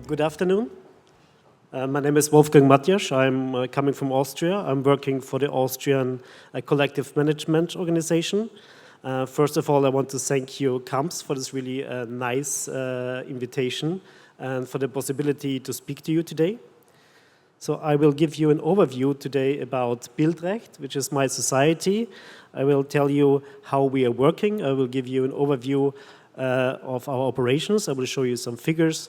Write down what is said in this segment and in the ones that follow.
Good afternoon. My name is Wolfgang Mattiasch. I'm coming from Austria. I'm working for the Austrian Collective Management Organization. First of all, I want to thank you, CAMPS, for this really nice invitation and for the possibility to speak to you today. So I will give you an overview today about Bildrecht, which is my society. I will tell you how we are working. I will give you an overview of our operations. I will show you some figures.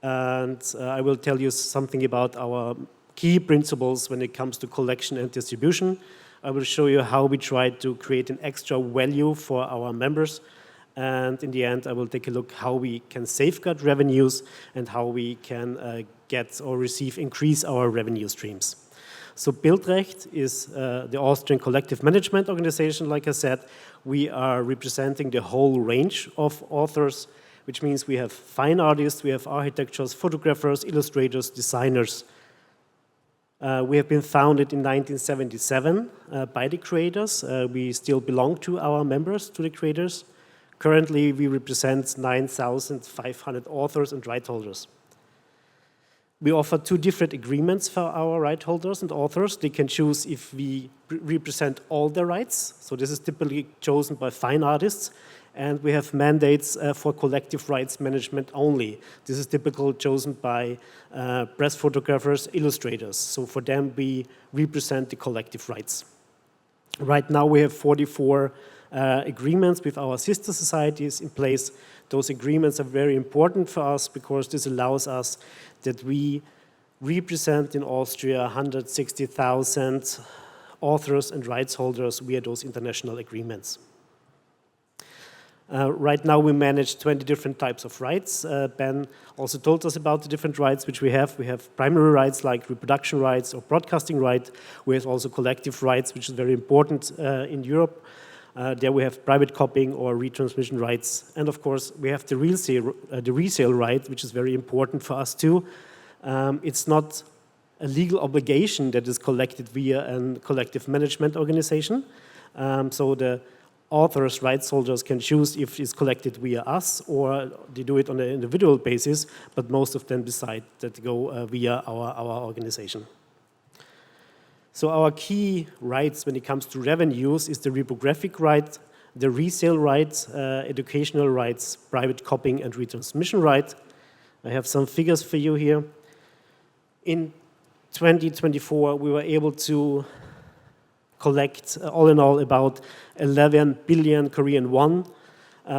And I will tell you something about our key principles when it comes to collection and distribution. I will show you how we try to create an extra value for our members. And in the end, I will take a look how we can safeguard revenues and how we can get or increase our revenue streams. So Bildrecht is the Austrian Collective Management Organization. Like I said, we are representing the whole range of authors, which means we have fine artists, we have architects, photographers, illustrators, designers. We have been founded in 1977 by the creators. We still belong to our members, to the creators. Currently, we represent 9,500 authors and right holders. We offer two different agreements for our right holders and authors. They can choose if we represent all their rights. So this is typically chosen by fine artists. And we have mandates for collective rights management only. This is typically chosen by press photographers, illustrators. So for them, we represent the collective rights. Right now, we have 44 agreements with our sister societies in place. Those agreements are very important for us because this allows us that we represent in Austria 160,000 authors and rights holders via those international agreements. Right now we manage 20 different types of rights. Ben also told us about the different rights which we have. We have primary rights like reproduction rights or broadcasting right. We have also collective rights, which is very important in Europe. There we have private copying or retransmission rights. And of course we have the resale right, which is very important for us too. It's not a legal obligation that is collected via a collective management organization. So the authors, rights holders can choose if it's collected via us or they do it on an individual basis, but most of them decide that they go via our organization. So our key rights when it comes to revenues is the reprographic right, the resale right, educational rights, private copying and retransmission right. I have some figures for you here. In 2024, we were able to collect, all in all, about 11 billion Korean won.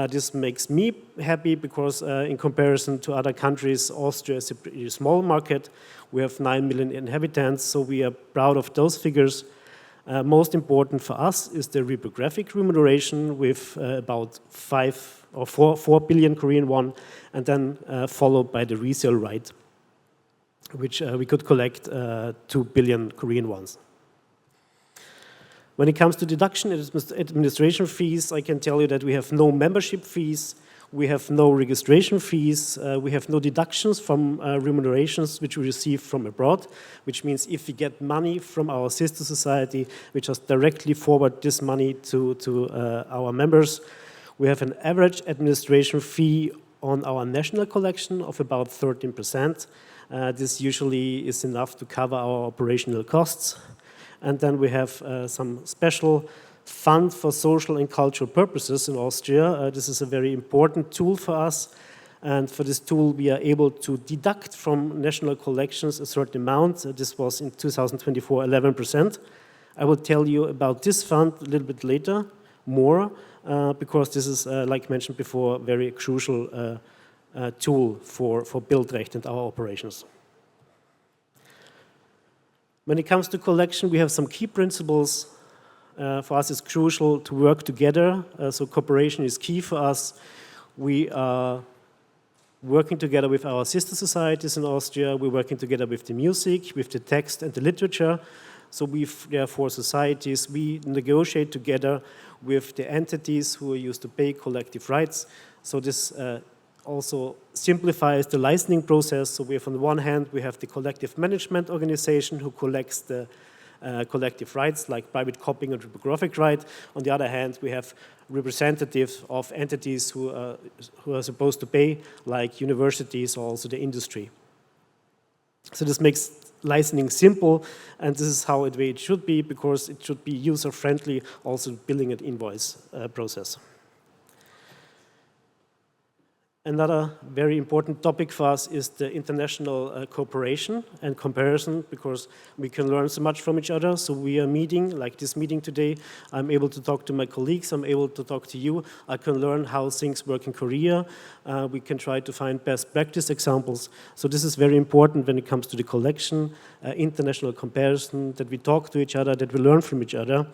This makes me happy because in comparison to other countries, Austria is a pretty small market. We have 9 million inhabitants, so we are proud of those figures. Most important for us is the reprographic remuneration with about 4 billion Korean won, and then followed by the resale right, which we could collect 2 billion Korean wons. When it comes to deduction and administration fees, I can tell you that we have no membership fees, we have no registration fees, we have no deductions from remunerations which we receive from abroad, which means if we get money from our sister society, we just directly forward this money to our members. We have an average administration fee on our national collection of about 13%. This usually is enough to cover our operational costs. And then we have some special fund for social and cultural purposes in Austria. This is a very important tool for us. And for this tool, we are able to deduct from national collections a certain amount. This was in 2024, 11%. I will tell you about this fund a little bit later, more, because this is, like mentioned before, a very crucial tool for Bildrecht and our operations. When it comes to collection, we have some key principles. For us, it's crucial to work together. So cooperation is key for us. We are working together with our sister societies in Austria. We're working together with the music, with the text and the literature. So there are 4 societies. We negotiate together with the entities who are used to pay collective rights. So this also simplifies the licensing process. So we have, on the one hand, we have the collective management organization who collects the collective rights like private copying and reprographic right. On the other hand, we have representatives of entities who are supposed to pay, like universities or also the industry. So this makes licensing simple, and this is how it should be, because it should be user-friendly, also billing and invoice process. Another very important topic for us is the international cooperation and comparison, because we can learn so much from each other. So we are meeting, like this meeting today. I'm able to talk to my colleagues. I'm able to talk to you. I can learn how things work in Korea. We can try to find best practice examples. So this is very important when it comes to the collection, international comparison, that we talk to each other, that we learn from each other.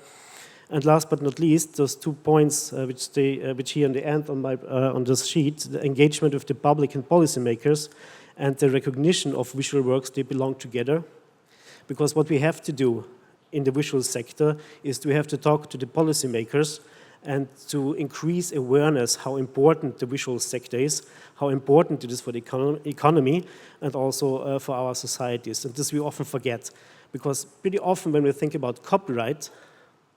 And last but not least, those 2 points which here in the end on this sheet, the engagement with the public and policymakers, and the recognition of visual works, they belong together. Because what we have to do in the visual sector is we have to talk to the policymakers and to increase awareness how important the visual sector is, how important it is for the economy, and also for our societies. And this we often forget, because pretty often when we think about copyright,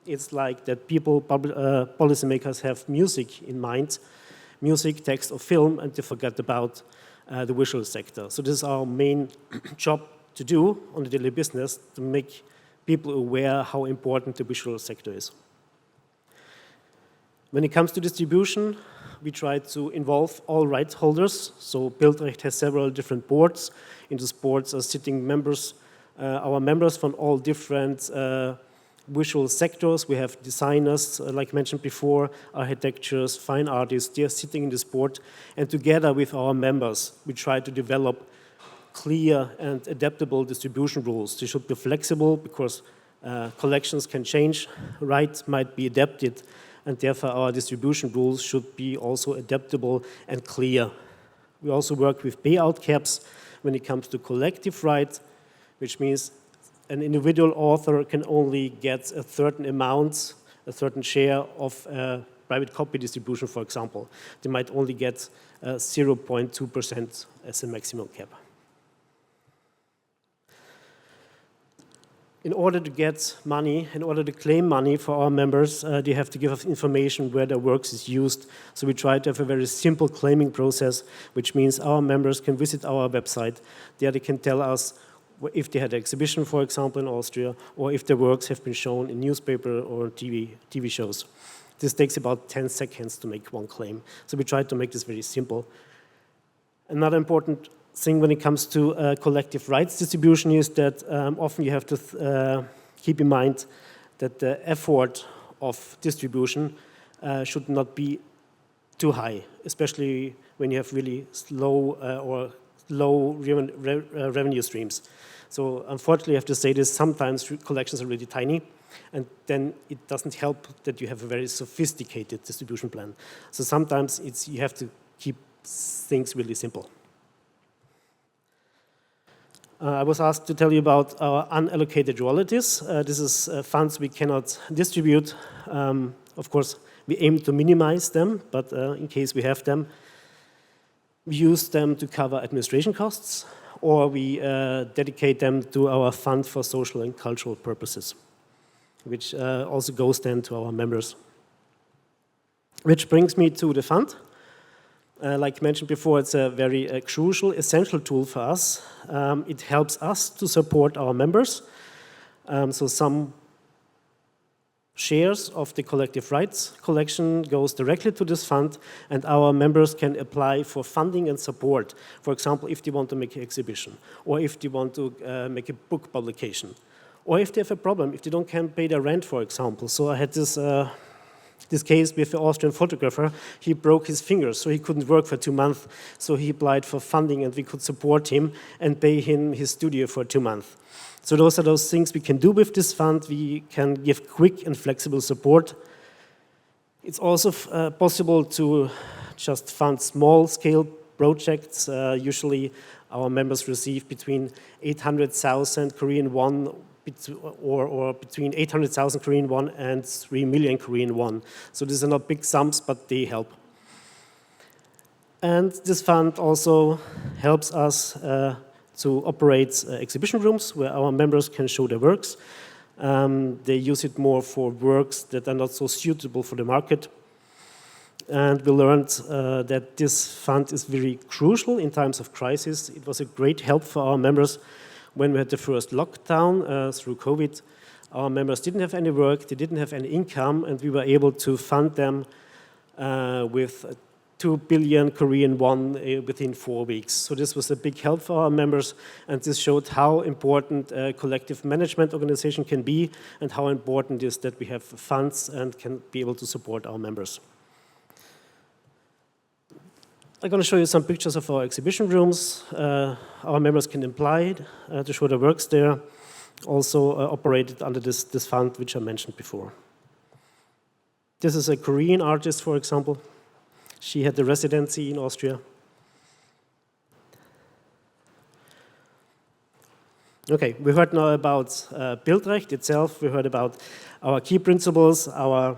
it's like that policymakers have music in mind, music, text, or film, and they forget about the visual sector. So this is our main job to do on the daily business, to make people aware how important the visual sector is. When it comes to distribution, we try to involve all rights holders. So Bildrecht has several different boards. In these boards are sitting members, our members from all different visual sectors. We have designers, like mentioned before, architectures, fine artists. They are sitting in this board, and together with our members, we try to develop clear and adaptable distribution rules. They should be flexible, because collections can change, rights might be adapted, and therefore our distribution rules should be also adaptable and clear. We also work with payout caps when it comes to collective rights, which means an individual author can only get a certain amount, a certain share of private copy distribution, for example. They might only get 0.2% as a maximum cap. In order to get money, in order to claim money for our members, they have to give us information where their works is used. So we try to have a very simple claiming process, which means our members can visit our website. There they can tell us if they had an exhibition, for example, in Austria, or if their works have been shown in newspaper or TV shows. This takes about 10 seconds to make one claim. So we try to make this very simple. Another important thing when it comes to collective rights distribution is that often you have to keep in mind that the effort of distribution should not be too high, especially when you have really slow or low revenue streams. So unfortunately, I have to say this, sometimes collections are really tiny, and then it doesn't help that you have a very sophisticated distribution plan. So sometimes you have to keep things really simple. I was asked to tell you about our unallocated royalties. This is funds we cannot distribute. Of course, we aim to minimize them, but in case we have them, we use them to cover administration costs, or we dedicate them to our fund for social and cultural purposes, which also goes then to our members. Which brings me to the fund. Like mentioned before, it's a very crucial, essential tool for us. It helps us to support our members. So some shares of the collective rights collection goes directly to this fund, and our members can apply for funding and support. For example, if they want to make an exhibition, or if they want to make a book publication, or if they have a problem, if they can't pay their rent, for example. So I had this case with the Austrian photographer. He broke his fingers, so he couldn't work for 2 months. So he applied for funding, and we could support him and pay him his studio for 2 months. So those are those things we can do with this fund. We can give quick and flexible support. It's also possible to just fund small-scale projects. Usually our members receive between 800,000 Korean won or between 800,000 Korean won and 3 million Korean won. So these are not big sums, but they help. And this fund also helps us to operate exhibition rooms where our members can show their works. They use it more for works that are not so suitable for the market. And we learned that this fund is very crucial in times of crisis. It was a great help for our members when we had the first lockdown through COVID. Our members didn't have any work, they didn't have any income, and we were able to fund them with 2 billion Korean won within 4 weeks. So this was a big help for our members, and this showed how important a collective management organization can be and how important it is that we have funds and can be able to support our members. I'm going to show you some pictures of our exhibition rooms. Our members can apply to show their works there, also operated under this fund which I mentioned before. This is a Korean artist, for example. She had the residency in Austria. Okay, we heard now about Bildrecht itself. We heard about our key principles, our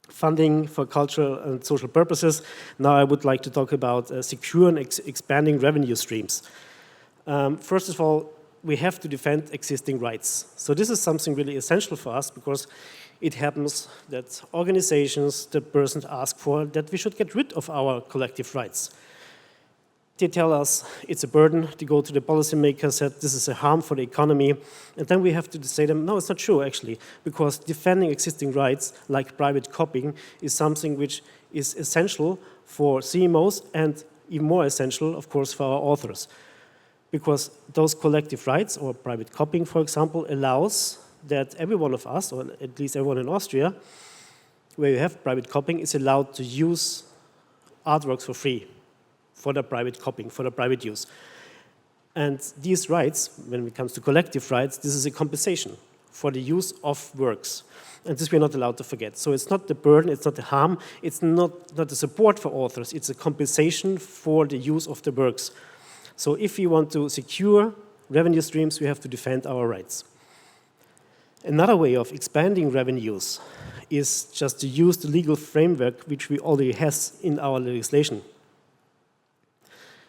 funding for cultural and social purposes. Now I would like to talk about secure and expanding revenue streams. First of all, we have to defend existing rights. So this is something really essential for us because it happens that organizations, that persons ask for that we should get rid of our collective rights. They tell us it's a burden. They go to the policymakers, said this is a harm for the economy. And then we have to say to them, no, it's not true actually, because defending existing rights like private copying is something which is essential for CMOs and even more essential, of course, for our authors. Because those collective rights, or private copying, for example, allows that every one of us, or at least everyone in Austria, where you have private copying, is allowed to use artworks for free for the private copying, for the private use. And these rights, when it comes to collective rights, this is a compensation for the use of works. And this we're not allowed to forget. So it's not the burden, it's not the harm, it's not the support for authors, it's a compensation for the use of the works. So if we want to secure revenue streams, we have to defend our rights. Another way of expanding revenues is just to use the legal framework which we already have in our legislation.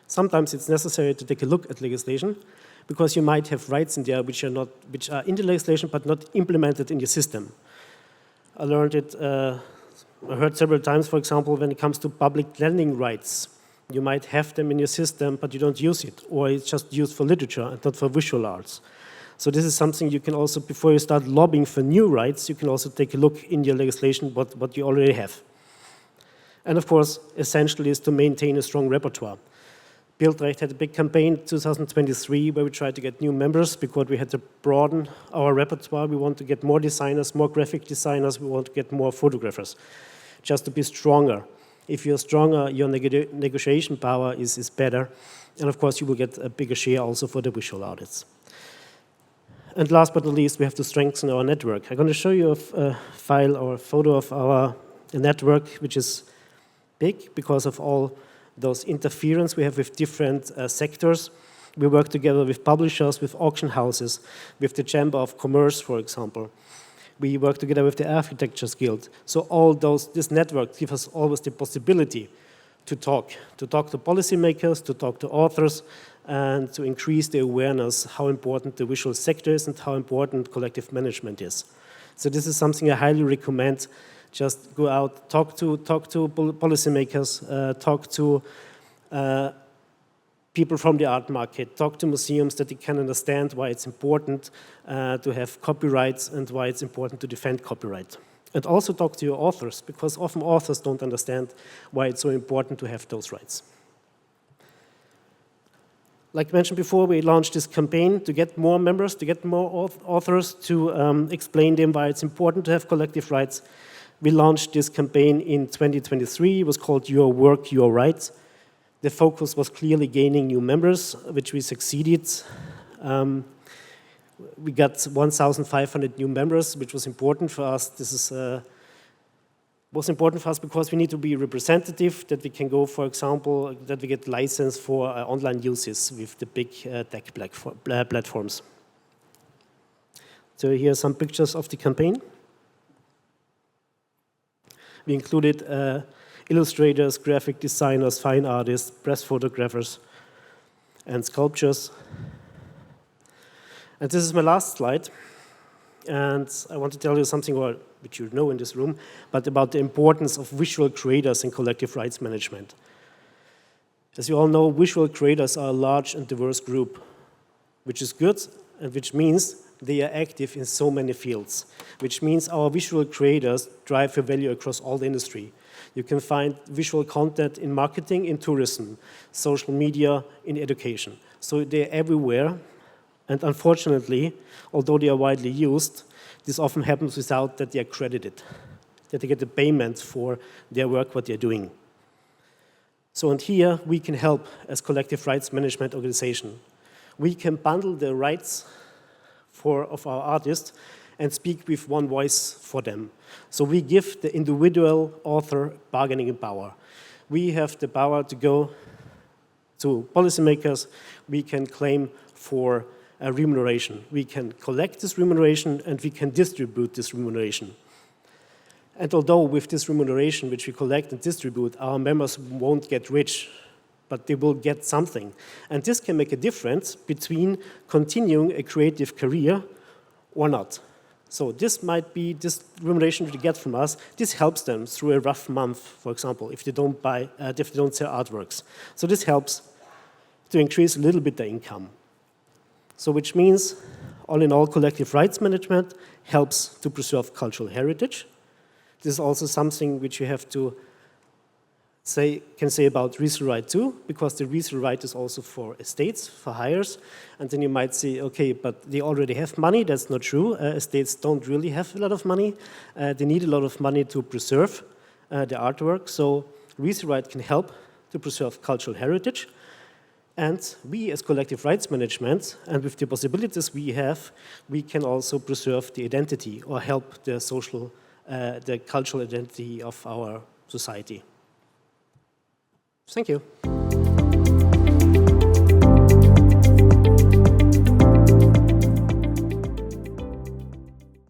Sometimes it's necessary to take a look at legislation because you might have rights in there which are in the legislation but not implemented in your system. I learned it, I heard several times, for example, when it comes to public lending rights. You might have them in your system, but you don't use it, or it's just used for literature and not for visual arts. So this is something you can also, before you start lobbying for new rights, you can also take a look in your legislation what you already have. And of course, essentially is to maintain a strong repertoire. Bildrecht had a big campaign in 2023 where we tried to get new members because we had to broaden our repertoire. We want to get more designers, more graphic designers, we want to get more photographers, just to be stronger. If you're stronger, your negotiation power is better. And of course, you will get a bigger share also for the visual artists. And last but not least, we have to strengthen our network. I'm going to show you a file or a photo of our network, which is big because of all those interference we have with different sectors. We work together with publishers, with auction houses, with the Chamber of Commerce, for example. We work together with the Architectures Guild. So all this network gives us always the possibility to talk to policymakers, to talk to authors, and to increase the awareness how important the visual sector is and how important collective management is. So this is something I highly recommend. Just go out, talk to policymakers, talk to people from the art market, talk to museums that they can understand why it's important to have copyrights and why it's important to defend copyright. And also talk to your authors, because often authors don't understand why it's so important to have those rights. Like mentioned before, we launched this campaign to get more members, to get more authors, to explain them why it's important to have collective rights. We launched this campaign in 2023. It was called Your Work, Your Rights. The focus was clearly gaining new members, which we succeeded. We got 1,500 new members, which was important for us. This was important for us because we need to be representative, that we can go, for example, that we get license for online uses with the big tech platforms. So here are some pictures of the campaign. We included illustrators, graphic designers, fine artists, press photographers, and sculptures. And this is my last slide. And I want to tell you something about which you know in this room, but about the importance of visual creators in collective rights management. As you all know, visual creators are a large and diverse group, which is good, and which means they are active in so many fields, which means our visual creators drive a value across all the industry. You can find visual content in marketing, in tourism, social media, in education. So they're everywhere, and unfortunately, although they are widely used, this often happens without that they are credited, that they get the payment for their work, what they're doing. So, and here we can help as collective rights management organization. We can bundle the rights of our artists and speak with one voice for them. So we give the individual author bargaining power. We have the power to go to policymakers. We can claim for a remuneration. We can collect this remuneration and we can distribute this remuneration. And although with this remuneration, which we collect and distribute, our members won't get rich, but they will get something. And this can make a difference between continuing a creative career or not. So this might be, this remuneration that you get from us, this helps them through a rough month, for example, if they don't sell artworks. So this helps to increase a little bit their income. So which means, all in all, collective rights management helps to preserve cultural heritage. This is also something which you have to can say about resale right too, because the resale right is also for estates, for hires, and then you might say, okay, but they already have money. That's not true. Estates don't really have a lot of money. They need a lot of money to preserve the artwork, so resale right can help to preserve cultural heritage. And we, as collective rights management, and with the possibilities we have, we can also preserve the identity or help the the cultural identity of our society. Thank you.